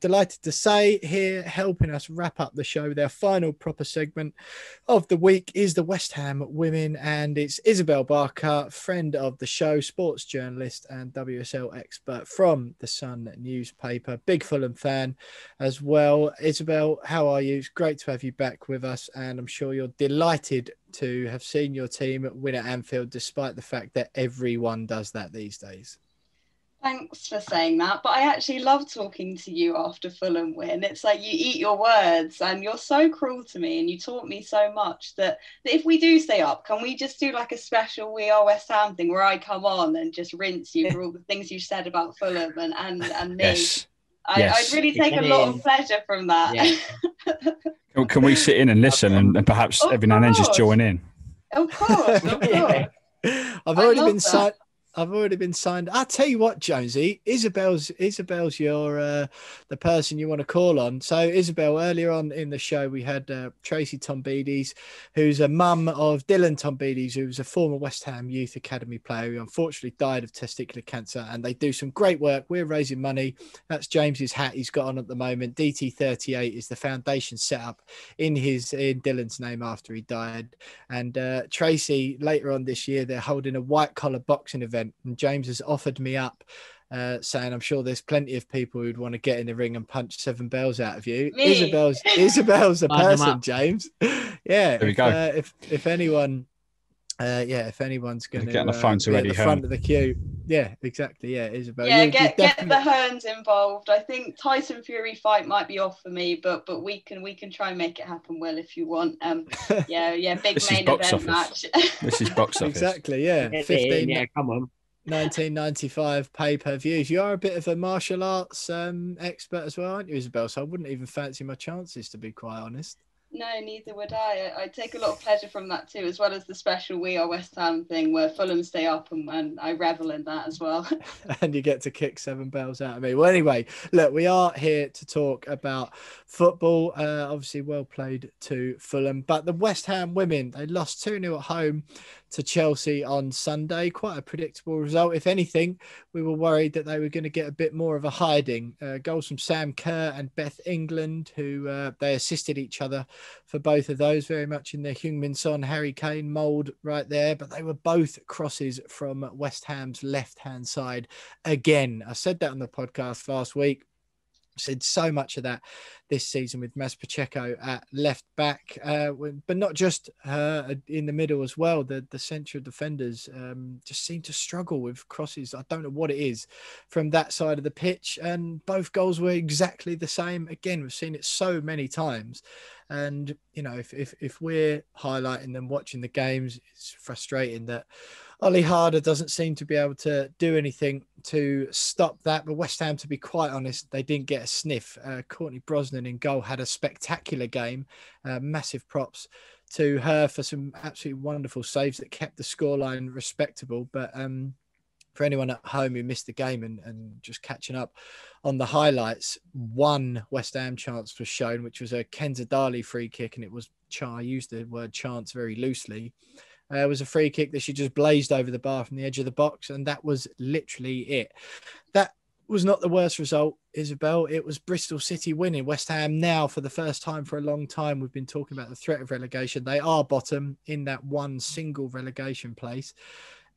delighted to say, here helping us wrap up the show, their final proper segment of the week is the West Ham women, and it's Isabelle Barker, friend of the show, sports journalist and WSL expert from the Sun newspaper, big Fulham fan as well. Isabelle, how are you? It's great to have you back with us, and I'm sure you're delighted to have seen your team win at Anfield, despite the fact that everyone does that these days. Thanks for saying that, but I actually love talking to you after Fulham win. It's like you eat your words, and you're so cruel to me, and you taught me so much that if we do stay up, can we just do like a special We Are West Ham thing where I come on and just rinse you for all the things you said about Fulham and me? Yes. I'd really take a lot of pleasure from that. Yeah. Can we sit in and listen and perhaps every now and then just join in? Of course. I've already been signed. I'll tell you what, Jonesy, Isabelle's your the person you want to call on. So Isabelle, earlier on in the show, we had Tracy Tombides, who's a mum of Dylan Tombides, who was a former West Ham Youth Academy player who unfortunately died of testicular cancer, and they do some great work. We're raising money. That's James's hat he's got on at the moment. DT38 is the foundation set up in Dylan's name after he died. And Tracy, later on this year, they're holding a white collar boxing event. And James has offered me up, saying, I'm sure there's plenty of people who'd want to get in the ring and punch 7 bells out of you. Me. Isabelle's the person, James. Yeah. There we go. If anyone, if anyone's going to get on the phone to be Eddie at the front of the queue. Yeah, exactly. Yeah, Isabelle. Yeah, get the Hearns involved. I think Tyson Fury fight might be off for me, but we can try and make it happen, Will, if you want. Big main event match. This is box office. Exactly, yeah. 15. Yeah, come on. 1995 pay-per-views. You are a bit of a martial arts expert as well, aren't you, Isabelle? So I wouldn't even fancy my chances, to be quite honest. No, neither would I. I take a lot of pleasure from that too, as well as the special We Are West Ham thing where Fulham stay up, and I revel in that as well. And you get to kick 7 bells out of me. Well, anyway, look, we are here to talk about football. Obviously, well played to Fulham. But the West Ham women, they lost 2-0 at home to Chelsea on Sunday. Quite a predictable result. If anything, we were worried that they were going to get a bit more of a hiding. Goals from Sam Kerr and Beth England, who they assisted each other for both of those, very much in the Heung-min Son, Harry Kane mould right there. But they were both crosses from West Ham's left-hand side again. I said that on the podcast last week. Said so much of that this season with Mas Pacheco at left back, but not just her in the middle as well. The central defenders just seem to struggle with crosses. I don't know what it is from that side of the pitch, and both goals were exactly the same. Again, we've seen it so many times, and you know, if we're highlighting them watching the games, it's frustrating that Oli Harder doesn't seem to be able to do anything to stop that. But West Ham, to be quite honest, they didn't get a sniff. Courtney Brosnan in goal had a spectacular game. Massive props to her for some absolutely wonderful saves that kept the scoreline respectable. But for anyone at home who missed the game and just catching up on the highlights, one West Ham chance was shown, which was a Kenza Dali free kick. And it was, I used the word chance very loosely. It was a free kick that she just blazed over the bar from the edge of the box, and that was literally it. That was not the worst result, Isabelle. It was Bristol City winning. West Ham now, for the first time for a long time, we've been talking about the threat of relegation. They are bottom in that one single relegation place.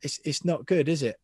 It's not good, is it?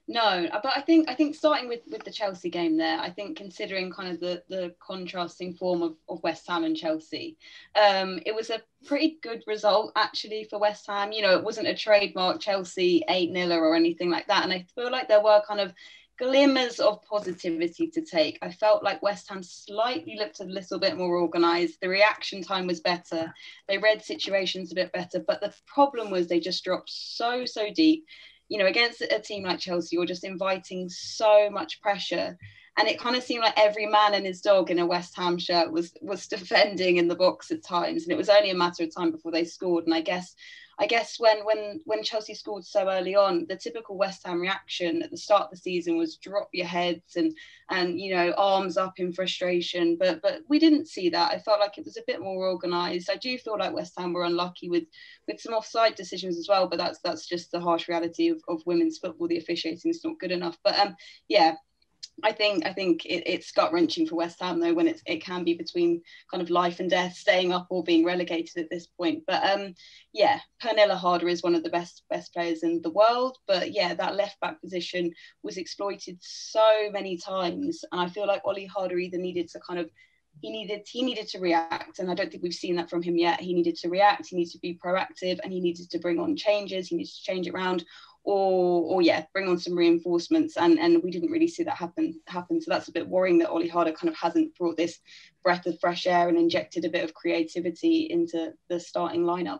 No, but I think starting with the Chelsea game there, I think considering kind of the contrasting form of West Ham and Chelsea, it was a pretty good result actually for West Ham. You know, it wasn't a trademark Chelsea 8-0 or anything like that. And I feel like there were kind of glimmers of positivity to take. I felt like West Ham slightly looked a little bit more organised. The reaction time was better. They read situations a bit better. But the problem was they just dropped so deep. You know, against a team like Chelsea, you're just inviting so much pressure. And it kind of seemed like every man and his dog in a West Ham shirt was defending in the box at times. And it was only a matter of time before they scored. And I guess when Chelsea scored so early on, the typical West Ham reaction at the start of the season was drop your heads and you know, arms up in frustration. But we didn't see that. I felt like it was a bit more organised. I do feel like West Ham were unlucky with some offside decisions as well. But that's just the harsh reality of women's football. The officiating is not good enough. But I think it's gut wrenching for West Ham though, when it can be between kind of life and death, staying up or being relegated at this point. But Pernilla Harder is one of the best players in the world. But yeah, that left back position was exploited so many times, and I feel like Oli Harder either needed to kind of he needed to react, and I don't think we've seen that from him yet. He needed to react, he needed to be proactive, and he needed to bring on changes, he needed to change it around, or bring on some reinforcements, and we didn't really see that happen. So that's a bit worrying that Oli Harder kind of hasn't brought this breath of fresh air and injected a bit of creativity into the starting lineup.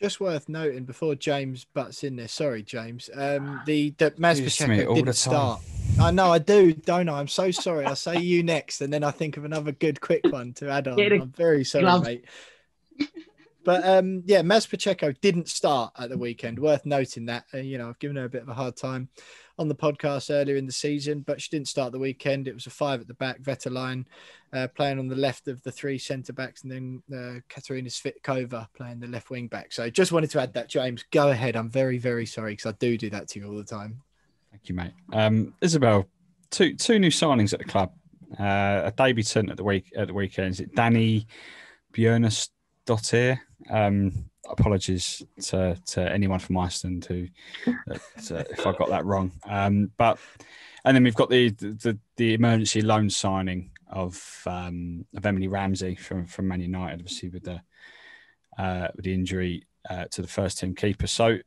Just worth noting before James butts in there. Sorry, James. The Maz Pacheco didn't start. I know I do, don't I? I'm so sorry. I'll say you next, and then I think of another good quick one to add on. I'm very sorry, mate. But Maz Pacheco didn't start at the weekend. Worth noting that. I've given her a bit of a hard time on the podcast earlier in the season, but she didn't start the weekend. It was a 5 at the back, Vetterline playing on the left of the 3 centre backs, and then Katarina Svitkova playing the left wing back. So just wanted to add that, James. Go ahead. I'm very, very sorry because I do that to you all the time. Thank you, mate. Isabelle, two new signings at the club. A debutant at the weekend. Is it Danny Björnsdottir? Apologies to anyone from Iceland who if I got that wrong. And then we've got the emergency loan signing of Emily Ramsey from Man United, obviously with the injury to the first team keeper. So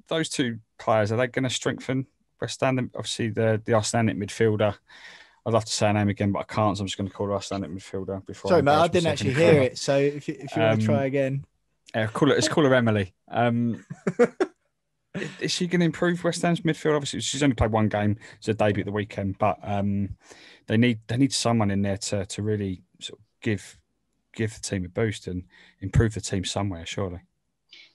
those two players, are they going to strengthen West Ham? Obviously the Icelandic midfielder. I'd love to say her name again, but I can't. So I'm just going to call her Icelandic midfielder. Sorry, mate, I didn't actually hear it. So if you want to try again. Let's call her Emily. Is she going to improve West Ham's midfield? Obviously, she's only played one game. It's a debut at the weekend, but they need someone in there to really sort of give the team a boost and improve the team somewhere, surely.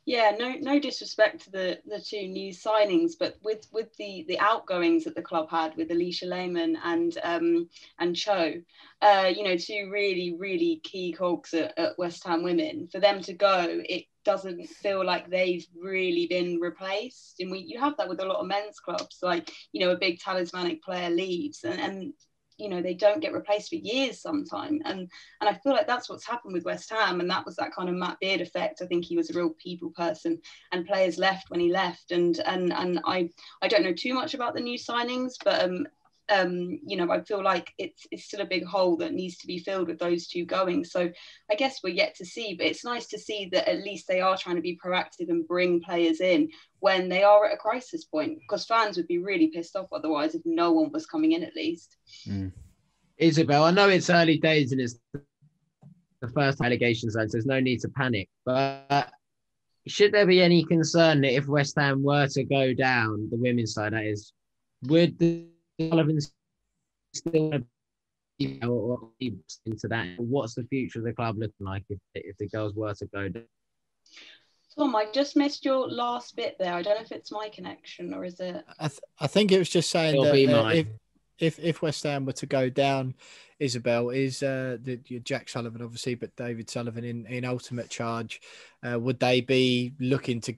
Yeah, no disrespect to the two new signings, but with the outgoings that the club had with Alicia Lehmann and Cho, two really, really key cogs at West Ham Women, for them to go, it doesn't feel like they've really been replaced. And you have that with a lot of men's clubs, like, a big talismanic player leaves and they don't get replaced for years sometimes. And I feel like that's what's happened with West Ham. And that was that kind of Matt Beard effect. I think he was a real people person, and players left when he left. And I don't know too much about the new signings, but I feel like it's still a big hole that needs to be filled with those two going. So I guess we're yet to see, but it's nice to see that at least they are trying to be proactive and bring players in when they are at a crisis point, because fans would be really pissed off otherwise if no one was coming in at least. Isabelle, I know it's early days and it's the first relegation zone, so there's no need to panic, but should there be any concern that if West Ham were to go down, the women's side that is, would the Sullivans still or into that? What's the future of the club looking like if the girls were to go down? Tom, I just missed your last bit there. I don't know if it's my connection or is it? I think it was just saying that if West Ham were to go down, Isabelle, is Jack Sullivan obviously, but David Sullivan in ultimate charge. Would they be looking to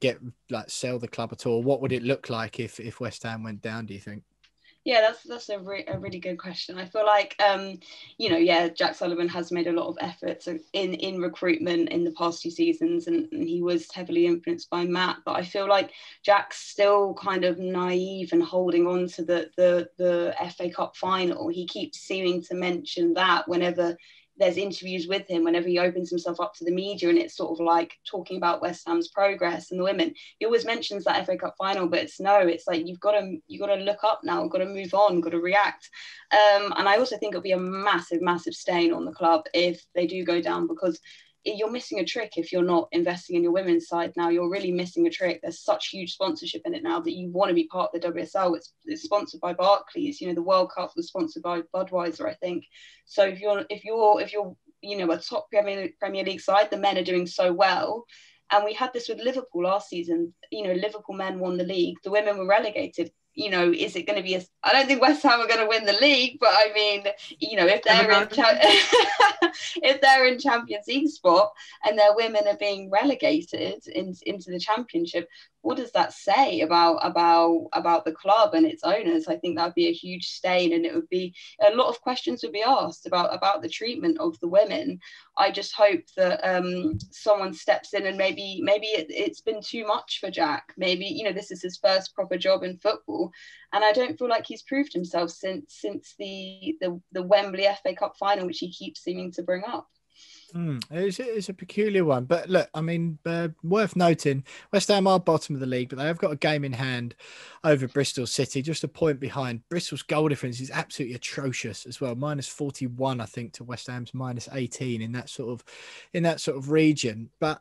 sell the club at all? What would it look like if West Ham went down, do you think? Yeah, that's a really good question. I feel like, Jack Sullivan has made a lot of efforts in recruitment in the past 2 seasons, and he was heavily influenced by Matt. But I feel like Jack's still kind of naive and holding on to the FA Cup final. He keeps seeming to mention that whenever there's interviews with him, whenever he opens himself up to the media, and it's sort of like talking about West Ham's progress and the women. He always mentions that FA Cup final, but it's like you've got to look up now, got to move on, got to react. And I also think it'll be a massive, massive stain on the club if they do go down, because you're missing a trick if you're not investing in your women's side now. You're really missing a trick. There's such huge sponsorship in it now that you want to be part of the WSL. It's sponsored by Barclays. The World Cup was sponsored by Budweiser, I think. So if you're a top Premier League side, the men are doing so well. And we had this with Liverpool last season. Liverpool men won the league. The women were relegated. you know, is it going to be I don't think West Ham are going to win the league, but I mean, you know, if they're if they're in Champions League spot and their women are being relegated into the Championship, what does that say about the club and its owners? I think that would be a huge stain, and it would be a lot of questions would be asked about the treatment of the women. I just hope that someone steps in, and maybe it's been too much for Jack. Maybe, you know, this is his first proper job in football, and I don't feel like he's proved himself since the Wembley FA Cup final, which he keeps seeming to bring up. It's a peculiar one, but look, I mean, worth noting, West Ham are bottom of the league, but they have got a game in hand over Bristol City, just a point behind. Bristol's goal difference is absolutely atrocious as well, -41, I think, to West Ham's -18 in that sort of region. But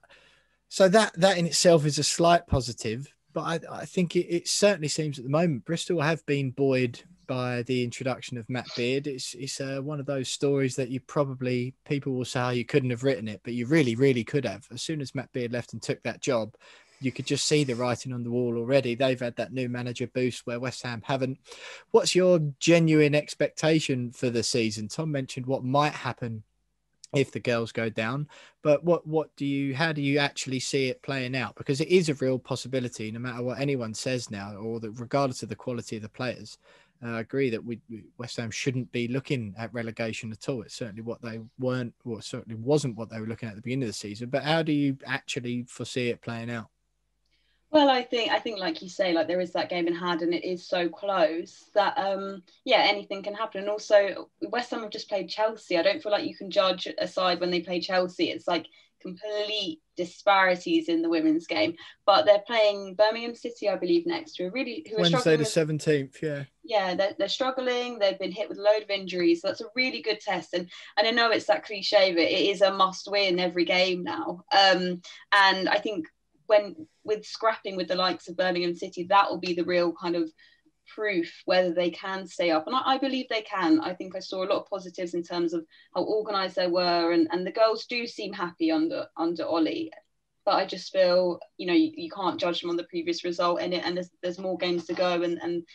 so that in itself is a slight positive, but I think it certainly seems at the moment Bristol have been buoyed by the introduction of Matt Beard. It's one of those stories that people will say, oh, you couldn't have written it, but you really, really could have. As soon as Matt Beard left and took that job, you could just see the writing on the wall already. They've had that new manager boost where West Ham haven't. What's your genuine expectation for the season? Tom mentioned what might happen if the girls go down, but how do you actually see it playing out? Because it is a real possibility, no matter what anyone says now, or that regardless of the quality of the players. I agree that West Ham shouldn't be looking at relegation at all. It's certainly certainly wasn't what they were looking at the beginning of the season. But how do you actually foresee it playing out? Well, I think like you say, like there is that game in hand, and it is so close that anything can happen. And also, West Ham have just played Chelsea. I don't feel like you can judge a side when they play Chelsea. It's like complete disparities in the women's game. But they're playing Birmingham City, I believe, next, who are Wednesday the 17th. Yeah, they're struggling. They've been hit with a load of injuries. So that's a really good test. And I know it's that cliche, but it is a must win every game now. And I think with scrapping with the likes of Birmingham City, that will be the real kind of proof whether they can stay up. And I believe they can. I think I saw a lot of positives in terms of how organised they were, and the girls do seem happy under Oli. But I just feel, you know, you can't judge them on the previous result, and there's more games to go, and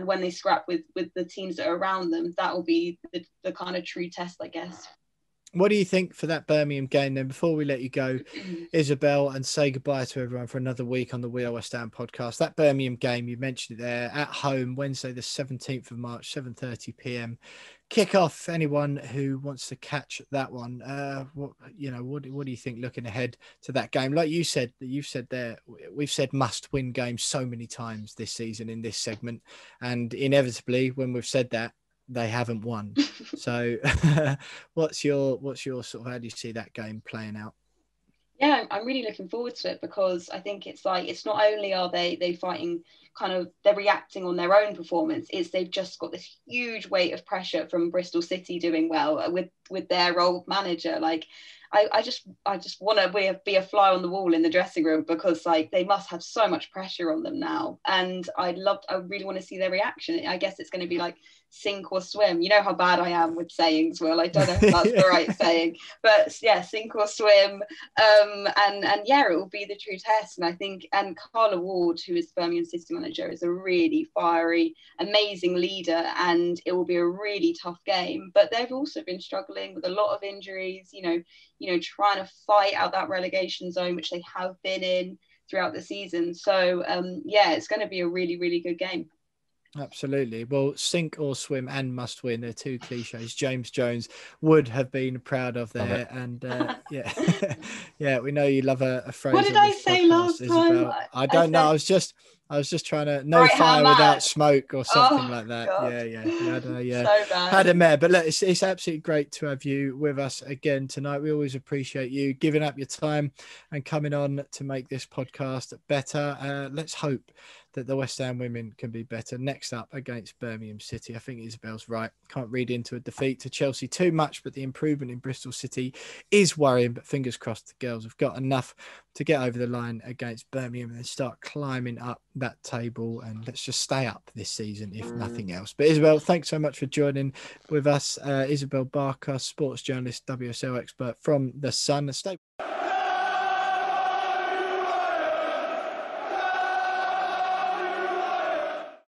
when they scrap with the teams that are around them, that will be the kind of true test, I guess. What do you think for that Birmingham game then, before we let you go, Isabelle, and say goodbye to everyone for another week on the We Are West Ham podcast? That Birmingham game, you mentioned it there, at home, Wednesday the 17th of March, 7:30 p.m. Kick off. Anyone who wants to catch that one, what do you think looking ahead to that game? Like you've said there, we've said must-win games so many times this season in this segment, and inevitably, when we've said that, they haven't won. So what's your sort of, how do you see that game playing out? Yeah, I'm really looking forward to it, because I think it's not only are they fighting, kind of they're reacting on their own performance, it's they've just got this huge weight of pressure from Bristol City doing well with their old manager. Like I just want to be a fly on the wall in the dressing room, because like they must have so much pressure on them now, and I really want to see their reaction. I guess it's going to be like sink or swim. You know how bad I am with sayings, Will. I don't know if that's the right saying, but yeah, sink or swim. And yeah, it will be the true test. And I think, and Carla Ward, who is the Birmingham City manager, is a really fiery, amazing leader, and it will be a really tough game. But they've also been struggling with a lot of injuries, you know, trying to fight out that relegation zone, which they have been in throughout the season. So yeah, it's going to be a really, really good game. Absolutely. Well, sink or swim and must win, they're two cliches James Jones would have been proud of there. And yeah, we know you love a phrase. What did I say last time? I don't know. I was just trying to fire without smoke or something like that. God. Yeah. So bad. Had a mare. But look, it's absolutely great to have you with us again tonight. We always appreciate you giving up your time and coming on to make this podcast better. Let's hope that the West Ham women can be better next up against Birmingham City. I think Isabelle's right. Can't read into a defeat to Chelsea too much, but the improvement in Bristol City is worrying. But fingers crossed the girls have got enough to get over the line against Birmingham and then start climbing up that table. And let's just stay up this season, if nothing else. But Isabelle, thanks so much for joining with us. Isabelle Barker, sports journalist, WSL expert from The Sun. Stay